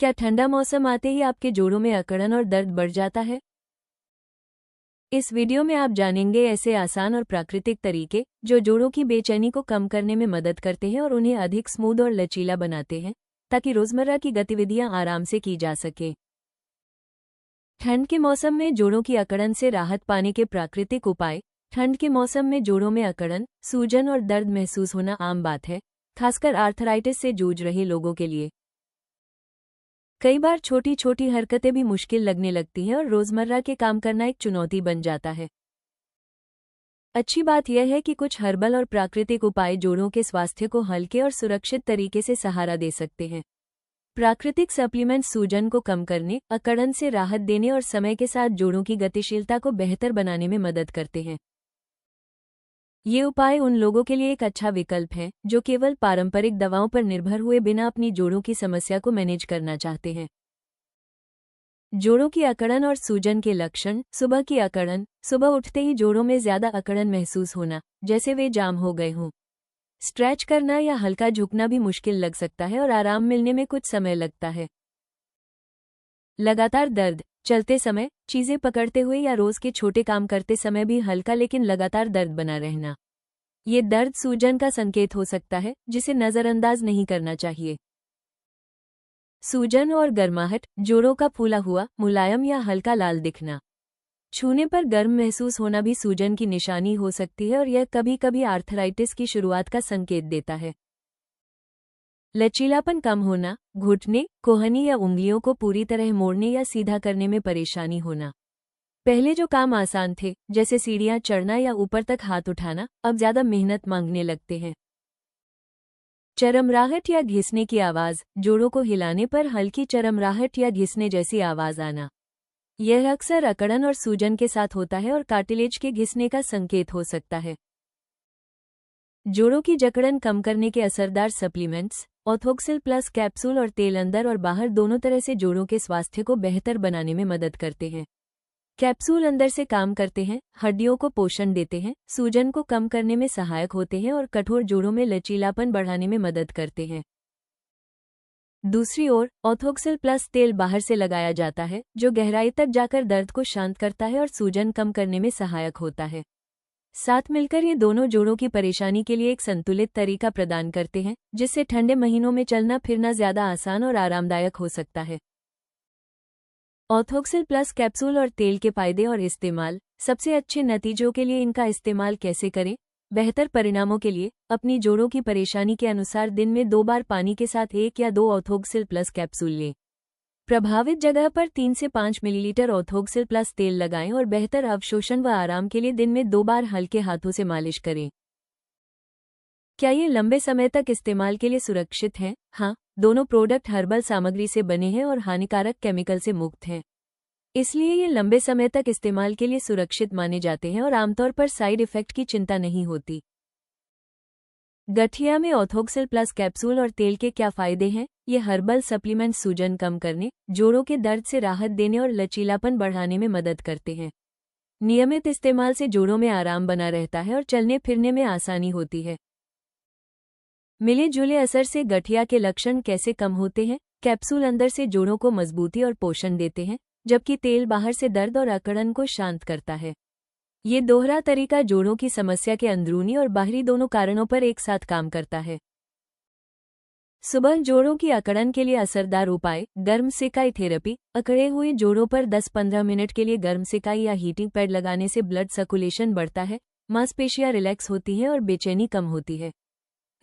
क्या ठंडा मौसम आते ही आपके जोड़ों में अकड़न और दर्द बढ़ जाता है? इस वीडियो में आप जानेंगे ऐसे आसान और प्राकृतिक तरीके जो जोड़ों की बेचैनी को कम करने में मदद करते हैं और उन्हें अधिक स्मूथ और लचीला बनाते हैं, ताकि रोजमर्रा की गतिविधियां आराम से की जा सके। ठंड के मौसम में जोड़ों की अकड़न से राहत पाने के प्राकृतिक उपाय। ठंड के मौसम में जोड़ों में अकड़न, सूजन और दर्द महसूस होना आम बात है, खासकर आर्थराइटिस से जूझ रहे लोगों के लिए। कई बार छोटी छोटी हरकतें भी मुश्किल लगने लगती हैं और रोजमर्रा के काम करना एक चुनौती बन जाता है। अच्छी बात यह है कि कुछ हर्बल और प्राकृतिक उपाय जोड़ों के स्वास्थ्य को हल्के और सुरक्षित तरीके से सहारा दे सकते हैं। प्राकृतिक सप्लीमेंट सूजन को कम करने, अकड़न से राहत देने और समय के साथ जोड़ों की गतिशीलता को बेहतर बनाने में मदद करते हैं। ये उपाय उन लोगों के लिए एक अच्छा विकल्प है जो केवल पारंपरिक दवाओं पर निर्भर हुए बिना अपनी जोड़ों की समस्या को मैनेज करना चाहते हैं। जोड़ों की अकड़न और सूजन के लक्षण। सुबह की अकड़न। सुबह उठते ही जोड़ों में ज्यादा अकड़न महसूस होना, जैसे वे जाम हो गए हों। स्ट्रेच करना या हल्का झुकना भी मुश्किल लग सकता है और आराम मिलने में कुछ समय लगता है। लगातार दर्द। चलते समय, चीजें पकड़ते हुए या रोज के छोटे काम करते समय भी हल्का लेकिन लगातार दर्द बना रहना। ये दर्द सूजन का संकेत हो सकता है, जिसे नजरअंदाज नहीं करना चाहिए। सूजन और गर्माहट। जोड़ों का फूला हुआ, मुलायम या हल्का लाल दिखना। छूने पर गर्म महसूस होना भी सूजन की निशानी हो सकती है और यह कभी कभी आर्थराइटिस की शुरुआत का संकेत देता है। लचीलापन कम होना। घुटने, कोहनी या उंगलियों को पूरी तरह मोड़ने या सीधा करने में परेशानी होना। पहले जो काम आसान थे, जैसे सीढ़ियां चढ़ना या ऊपर तक हाथ उठाना, अब ज्यादा मेहनत मांगने लगते हैं। चरमराहट या घिसने की आवाज। जोड़ों को हिलाने पर हल्की चरमराहट या घिसने जैसी आवाज आना। यह अक्सर अकड़न और सूजन के साथ होता है और कार्टिलेज के घिसने का संकेत हो सकता है। जोड़ों की जकड़न कम करने के असरदार सप्लीमेंट्स। ऑथोक्सिल प्लस कैप्सूल और तेल अंदर और बाहर दोनों तरह से जोड़ों के स्वास्थ्य को बेहतर बनाने में मदद करते हैं। कैप्सूल अंदर से काम करते हैं, हड्डियों को पोषण देते हैं, सूजन को कम करने में सहायक होते हैं और कठोर जोड़ों में लचीलापन बढ़ाने में मदद करते हैं। दूसरी ओर, ऑथोक्सिल प्लस तेल बाहर से लगाया जाता है, जो गहराई तक जाकर दर्द को शांत करता है और सूजन कम करने में सहायक होता है। साथ मिलकर ये दोनों जोड़ों की परेशानी के लिए एक संतुलित तरीका प्रदान करते हैं, जिससे ठंडे महीनों में चलना फिरना ज्यादा आसान और आरामदायक हो सकता है। ऑथोक्सिल प्लस कैप्सूल और तेल के फायदे और इस्तेमाल। सबसे अच्छे नतीजों के लिए इनका इस्तेमाल कैसे करें? बेहतर परिणामों के लिए अपनी जोड़ों की परेशानी के अनुसार दिन में 2 बार पानी के साथ 1 या 2 ऑथोक्सिल प्लस कैप्सूल लें। प्रभावित जगह पर 3 से 5 मिलीलीटर ऑथोक्सिल प्लस तेल लगाएं और बेहतर अवशोषण व आराम के लिए दिन में 2 बार हल्के हाथों से मालिश करें। क्या ये लंबे समय तक इस्तेमाल के लिए सुरक्षित हैं? हाँ, दोनों प्रोडक्ट हर्बल सामग्री से बने हैं और हानिकारक केमिकल से मुक्त हैं। इसलिए ये लंबे समय तक इस्तेमाल के लिए सुरक्षित माने जाते हैं और आमतौर पर साइड इफेक्ट की चिंता नहीं होती। गठिया में ऑथोक्सिल प्लस कैप्सूल और तेल के क्या फायदे हैं? ये हर्बल सप्लीमेंट सूजन कम करने, जोड़ों के दर्द से राहत देने और लचीलापन बढ़ाने में मदद करते हैं। नियमित इस्तेमाल से जोड़ों में आराम बना रहता है और चलने फिरने में आसानी होती है। मिले जुले असर से गठिया के लक्षण कैसे कम होते हैं? कैप्सूल अंदर से जोड़ों को मजबूती और पोषण देते हैं, जबकि तेल बाहर से दर्द और अकड़न को शांत करता है। ये दोहरा तरीका जोड़ों की समस्या के अंदरूनी और बाहरी दोनों कारणों पर एक साथ काम करता है। सुबह जोड़ों की अकड़न के लिए असरदार उपाय। गर्म सेकाई थेरेपी। अकड़े हुए जोड़ों पर 10-15 मिनट के लिए गर्म सेकाई या हीटिंग पैड लगाने से ब्लड सर्कुलेशन बढ़ता है, मांसपेशियां रिलैक्स होती हैं और बेचैनी कम होती है।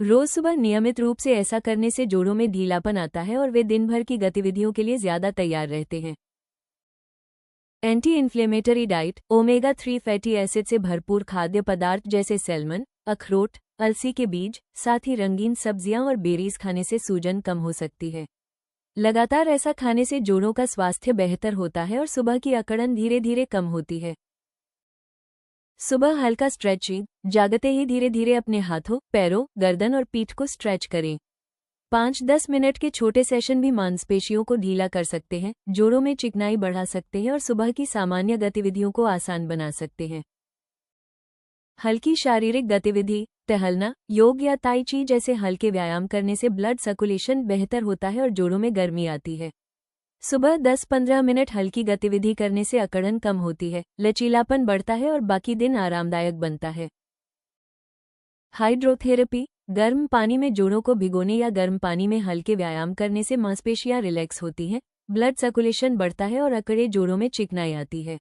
रोज सुबह नियमित रूप से ऐसा करने से जोड़ों में ढीलापन आता है और वे दिन भर की गतिविधियों के लिए ज्यादा तैयार रहते हैं। Anti inflammatory diet. Omega 3 fatty acid से भरपूर खाद्य पदार्थ जैसे सैल्मन, अखरोट, अलसी के बीज, साथ ही रंगीन सब्जियां और बेरीज खाने से सूजन कम हो सकती है। लगातार ऐसा खाने से जोड़ों का स्वास्थ्य बेहतर होता है और सुबह की अकड़न धीरे धीरे कम होती है। सुबह हल्का स्ट्रेचिंग। जागते ही धीरे धीरे अपने हाथों, पैरों, गर्दन और पीठ को स्ट्रेच करें। 5-10 मिनट के छोटे सेशन भी मांसपेशियों को ढीला कर सकते हैं, जोड़ों में चिकनाई बढ़ा सकते हैं और सुबह की सामान्य गतिविधियों को आसान बना सकते हैं। हल्की शारीरिक गतिविधि। टहलना, योग या ताई ची जैसे हल्के व्यायाम करने से ब्लड सर्कुलेशन बेहतर होता है और जोड़ों में गर्मी आती है। सुबह 10-15 मिनट हल्की गतिविधि करने से अकड़न कम होती है, लचीलापन बढ़ता है और बाकी दिन आरामदायक बनता है। हाइड्रोथेरेपी, गर्म पानी में जोड़ों को भिगोने या गर्म पानी में हल्के व्यायाम करने से मांसपेशियां रिलैक्स होती हैं, ब्लड सर्कुलेशन बढ़ता है और अकड़े जोड़ों में चिकनाई आती है।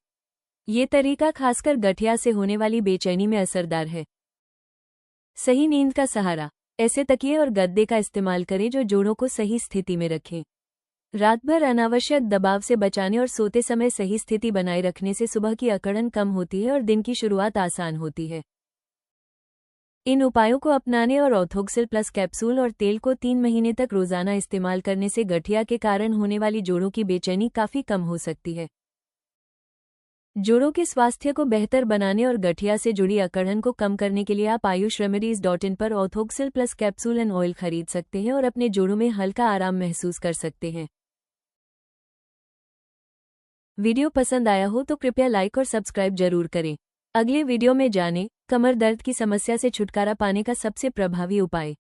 ये तरीका खासकर गठिया से होने वाली बेचैनी में असरदार है। सही नींद का सहारा, ऐसे तकिए और गद्दे का इस्तेमाल करें जो जोड़ों को सही स्थिति में रखें। रात भर अनावश्यक दबाव से बचाने और सोते समय सही स्थिति बनाए रखने से सुबह की अकड़न कम होती है और दिन की शुरुआत आसान होती है। इन उपायों को अपनाने और ऑर्थोक्सिल प्लस कैप्सूल और तेल को 3 महीने तक रोजाना इस्तेमाल करने से गठिया के कारण होने वाली जोड़ों की बेचैनी काफी कम हो सकती है। जोड़ों के स्वास्थ्य को बेहतर बनाने और गठिया से जुड़ी अकड़न को कम करने के लिए आप ayushremedies.in पर ऑर्थोक्सिल प्लस कैप्सूल एंड ऑयल खरीद सकते हैं और अपने जोड़ों में हल्का आराम महसूस कर सकते हैं। वीडियो पसंद आया हो तो कृपया लाइक और सब्सक्राइब जरूर करें। अगले वीडियो में जानें कमर दर्द की समस्या से छुटकारा पाने का सबसे प्रभावी उपाय।